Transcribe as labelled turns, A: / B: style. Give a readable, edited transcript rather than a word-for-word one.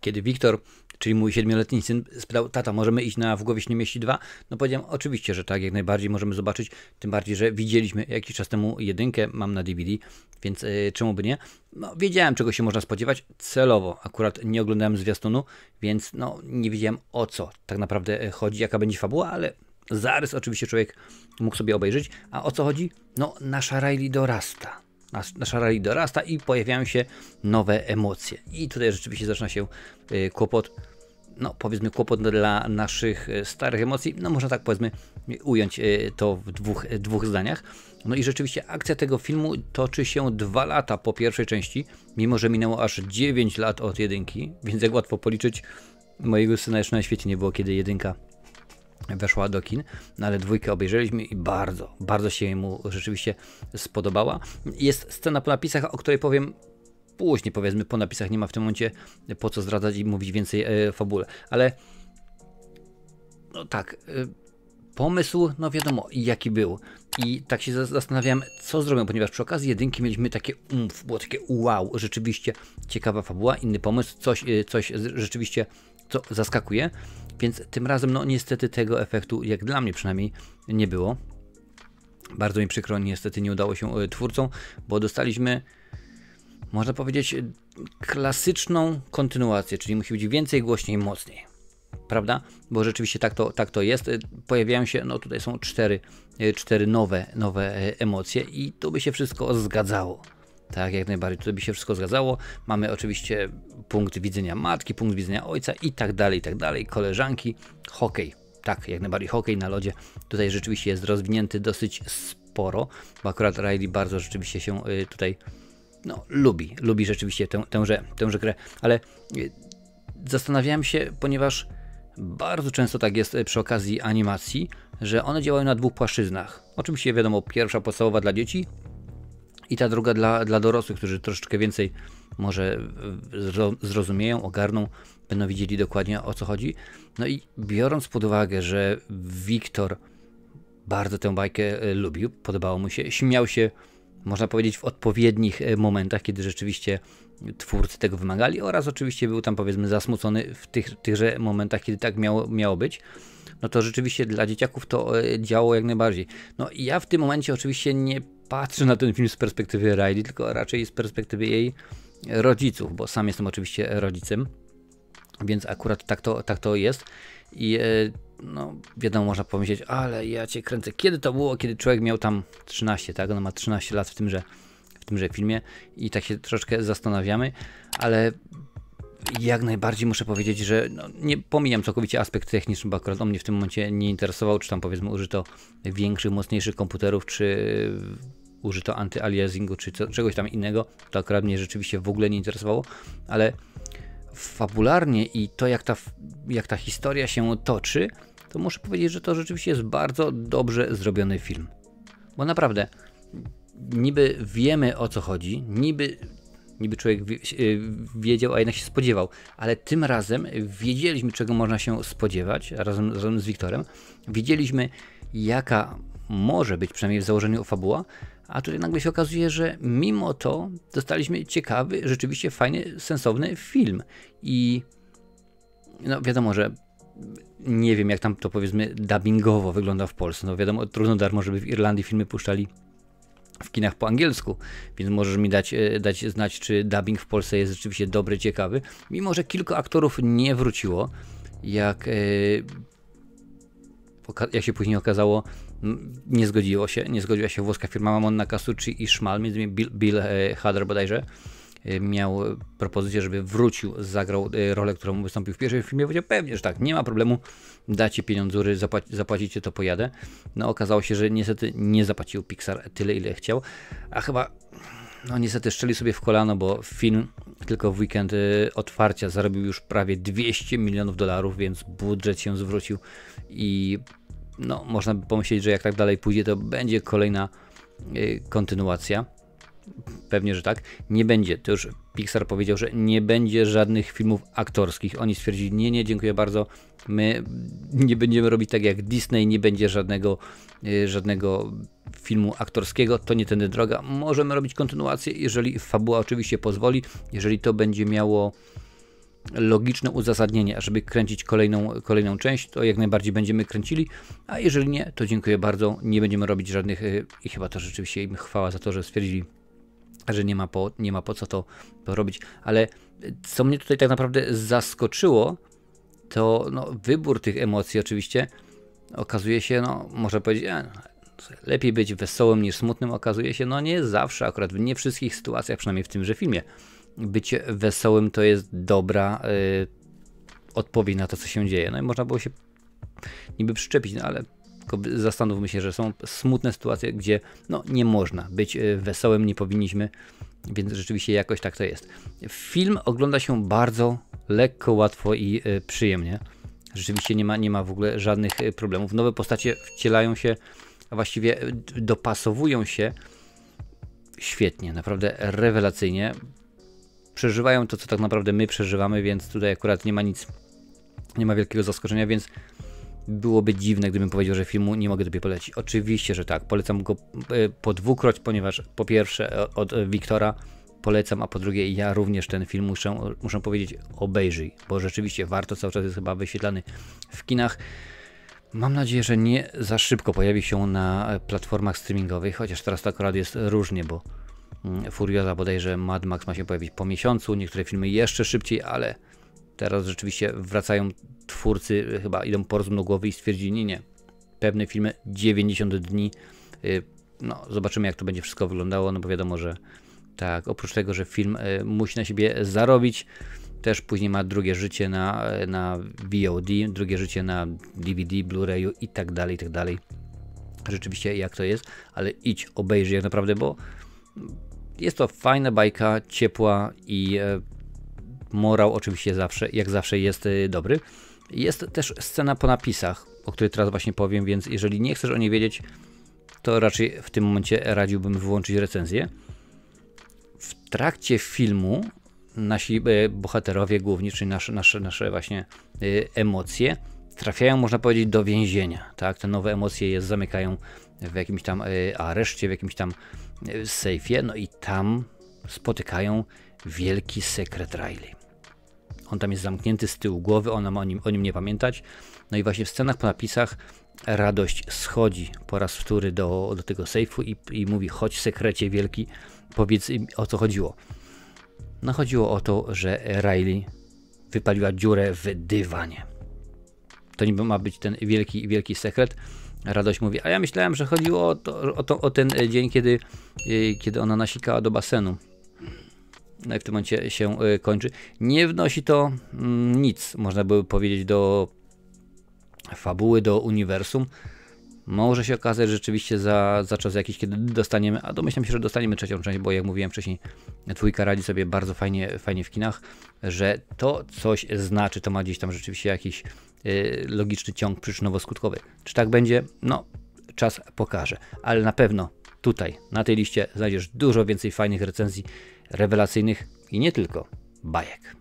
A: Kiedy Wiktor, czyli mój 7-letni syn, spytał: tata, możemy iść na W głowie się nie mieści 2? No powiedziałem, oczywiście, że tak, jak najbardziej możemy zobaczyć, tym bardziej, że widzieliśmy jakiś czas temu jedynkę, mam na DVD, więc czemu by nie? No wiedziałem, czego się można spodziewać, celowo akurat nie oglądałem zwiastunu, więc no nie wiedziałem, o co tak naprawdę chodzi, jaka będzie fabuła, ale zarys oczywiście człowiek mógł sobie obejrzeć. A o co chodzi? No nasza Riley dorasta. Nasza Riley dorasta i pojawiają się nowe emocje. I tutaj rzeczywiście zaczyna się kłopot, no powiedzmy kłopot dla naszych starych emocji, no można tak powiedzmy ująć to w dwóch zdaniach. No i rzeczywiście akcja tego filmu toczy się 2 lata po pierwszej części, mimo że minęło aż 9 lat od jedynki, więc jak łatwo policzyć, mojego syna jeszcze na świecie nie było, kiedy jedynka weszła do kin, no ale 2 obejrzeliśmy i bardzo, bardzo się mu rzeczywiście spodobała. Jest scena po napisach, o której powiem później, powiedzmy po napisach, nie ma w tym momencie po co zdradzać i mówić więcej fabule, ale no tak, pomysł, no wiadomo jaki był i tak się zastanawiałem, co zrobią, ponieważ przy okazji jedynki mieliśmy takie było takie wow, rzeczywiście ciekawa fabuła, inny pomysł, coś rzeczywiście co zaskakuje, więc tym razem no niestety tego efektu, jak dla mnie przynajmniej, nie było. Bardzo mi przykro, niestety nie udało się twórcom, bo dostaliśmy, można powiedzieć, klasyczną kontynuację, czyli musi być więcej, głośniej, mocniej. Prawda? Bo rzeczywiście tak to jest. Pojawiają się, no tutaj są 4 nowe emocje i to by się wszystko zgadzało. Tak, jak najbardziej, to by się wszystko zgadzało. Mamy oczywiście punkt widzenia matki, punkt widzenia ojca i tak dalej, koleżanki, hokej. Tak, jak najbardziej hokej na lodzie. Tutaj rzeczywiście jest rozwinięty dosyć sporo, bo akurat Riley bardzo rzeczywiście się tutaj no, lubi rzeczywiście tęże grę, ale zastanawiałem się, ponieważ bardzo często tak jest przy okazji animacji, że one działają na 2 płaszczyznach. Oczywiście wiadomo, pierwsza podstawowa dla dzieci i ta druga dla dorosłych, którzy troszeczkę więcej może zrozumieją, ogarną, będą wiedzieli dokładnie o co chodzi. No i biorąc pod uwagę, że Wiktor bardzo tę bajkę lubił, podobało mu się, śmiał się, można powiedzieć, w odpowiednich momentach, kiedy rzeczywiście twórcy tego wymagali, oraz oczywiście był tam powiedzmy zasmucony w tychże momentach, kiedy tak miało być, no to rzeczywiście dla dzieciaków to działało jak najbardziej. No i ja w tym momencie oczywiście nie patrzę na ten film z perspektywy Riley, tylko raczej z perspektywy jej rodziców, bo sam jestem oczywiście rodzicem, więc akurat tak to jest i no wiadomo, można pomyśleć, ale ja cię kręcę, kiedy to było, kiedy człowiek miał tam 13, tak, on ma 13 lat w tymże filmie i tak się troszeczkę zastanawiamy, ale jak najbardziej muszę powiedzieć, że no, nie pomijam całkowicie aspekt techniczny, bo akurat on mnie w tym momencie nie interesował, czy tam powiedzmy użyto większych, mocniejszych komputerów, czy użyto anty-aliasingu, czy czegoś tam innego, to akurat mnie rzeczywiście w ogóle nie interesowało, ale fabularnie i to jak ta historia się toczy, to muszę powiedzieć, że to rzeczywiście jest bardzo dobrze zrobiony film. Bo naprawdę, niby wiemy o co chodzi, niby człowiek wiedział, a jednak się spodziewał, ale tym razem wiedzieliśmy, czego można się spodziewać, razem z Wiktorem. Wiedzieliśmy, jaka może być, przynajmniej w założeniu, fabuła, a tutaj nagle się okazuje, że mimo to dostaliśmy ciekawy, rzeczywiście fajny, sensowny film. I no wiadomo, że nie wiem, jak tam to powiedzmy dubbingowo wygląda w Polsce. No wiadomo, trudno darmo, żeby w Irlandii filmy puszczali w kinach po angielsku, więc możesz mi dać znać, czy dubbing w Polsce jest rzeczywiście dobry, ciekawy. Mimo że kilku aktorów nie wróciło, jak się później okazało, nie zgodziła się włoska firma Mamonna Casucci i Szmal, między innymi Bill Hader bodajże, miał propozycję, żeby wrócił, zagrał rolę, którą wystąpił w pierwszym filmie, powiedział pewnie, że tak, nie ma problemu, dacie pieniądzury, zapłacicie, to pojadę. No okazało się, że niestety nie zapłacił Pixar tyle, ile chciał, a chyba no niestety strzelił sobie w kolano, bo film tylko w weekend otwarcia zarobił już prawie $200 milionów, więc budżet się zwrócił i no można by pomyśleć, że jak tak dalej pójdzie, to będzie kolejna kontynuacja. Pewnie, że tak. Nie będzie. To już Pixar powiedział, że nie będzie żadnych filmów aktorskich. Oni stwierdzili, nie, dziękuję bardzo. My nie będziemy robić tak jak Disney, nie będzie żadnego filmu aktorskiego. To nie tędy droga. Możemy robić kontynuację, jeżeli fabuła oczywiście pozwoli. Jeżeli to będzie miało logiczne uzasadnienie, ażeby kręcić kolejną część, to jak najbardziej będziemy kręcili, a jeżeli nie, to dziękuję bardzo, nie będziemy robić żadnych, i chyba to rzeczywiście im chwała za to, że stwierdzili, że nie ma po co to robić, ale co mnie tutaj tak naprawdę zaskoczyło, to no, wybór tych emocji oczywiście okazuje się, no można powiedzieć, lepiej być wesołym niż smutnym, okazuje się, no nie zawsze, akurat w nie wszystkich sytuacjach, przynajmniej w tymże filmie, bycie wesołym to jest dobra odpowiedź na to, co się dzieje. No i można było się niby przyczepić, no ale zastanówmy się, że są smutne sytuacje, gdzie no nie można być wesołym, nie powinniśmy, więc rzeczywiście jakoś tak to jest. Film ogląda się bardzo lekko, łatwo i przyjemnie. Rzeczywiście nie ma w ogóle żadnych problemów. Nowe postacie wcielają się, a właściwie dopasowują się świetnie, naprawdę rewelacyjnie. Przeżywają to, co tak naprawdę my przeżywamy, więc tutaj akurat nie ma wielkiego zaskoczenia, więc byłoby dziwne, gdybym powiedział, że filmu nie mogę tobie polecić. Oczywiście, że tak, polecam go po dwukroć, ponieważ po pierwsze od Wiktora polecam, a po drugie ja również ten film muszę powiedzieć, obejrzyj, bo rzeczywiście warto, cały czas jest chyba wyświetlany w kinach. Mam nadzieję, że nie za szybko pojawi się na platformach streamingowych, chociaż teraz to akurat jest różnie, bo Furioza bodajże Mad Max ma się pojawić po miesiącu, niektóre filmy jeszcze szybciej, ale teraz rzeczywiście wracają twórcy, chyba idą po rozum do głowy i stwierdzili, nie, pewne filmy 90 dni, no zobaczymy jak to będzie wszystko wyglądało, no bo wiadomo, że tak, oprócz tego, że film musi na siebie zarobić, też później ma drugie życie na VOD, drugie życie na DVD, Blu-rayu i tak dalej, i tak dalej. Rzeczywiście jak to jest, ale idź, obejrzyj jak naprawdę, bo jest to fajna bajka, ciepła i morał oczywiście jak zawsze jest dobry. Jest też scena po napisach, o której teraz właśnie powiem, więc jeżeli nie chcesz o niej wiedzieć, to raczej w tym momencie radziłbym wyłączyć recenzję. W trakcie filmu nasi bohaterowie główni, czyli nasze właśnie emocje, trafiają, można powiedzieć, do więzienia. Tak? Te nowe emocje je zamykają w jakimś tam areszcie, w jakimś tam sejfie, no i tam spotykają wielki sekret Riley. On tam jest zamknięty z tyłu głowy, ona ma o nim nie pamiętać. No i właśnie w scenach po napisach Radość schodzi po raz wtóry do tego sejfu i mówi: chodź sekrecie wielki, powiedz im, o co chodziło. No chodziło o to, że Riley wypaliła dziurę w dywanie. To niby ma być ten wielki sekret. Radość mówi: a ja myślałem, że chodziło o ten dzień, kiedy ona nasikała do basenu. No i w tym momencie się kończy. Nie wnosi to nic, można by powiedzieć, do fabuły, do uniwersum. Może się okazać, że rzeczywiście za czas jakiś, kiedy dostaniemy, a domyślam się, że dostaniemy trzecią część, bo jak mówiłem wcześniej, dwójka radzi sobie bardzo fajnie w kinach, że to coś znaczy, to ma gdzieś tam rzeczywiście jakiś logiczny ciąg przyczynowo-skutkowy. Czy tak będzie? No, czas pokaże. Ale na pewno tutaj, na tej liście znajdziesz dużo więcej fajnych recenzji, rewelacyjnych i nie tylko bajek.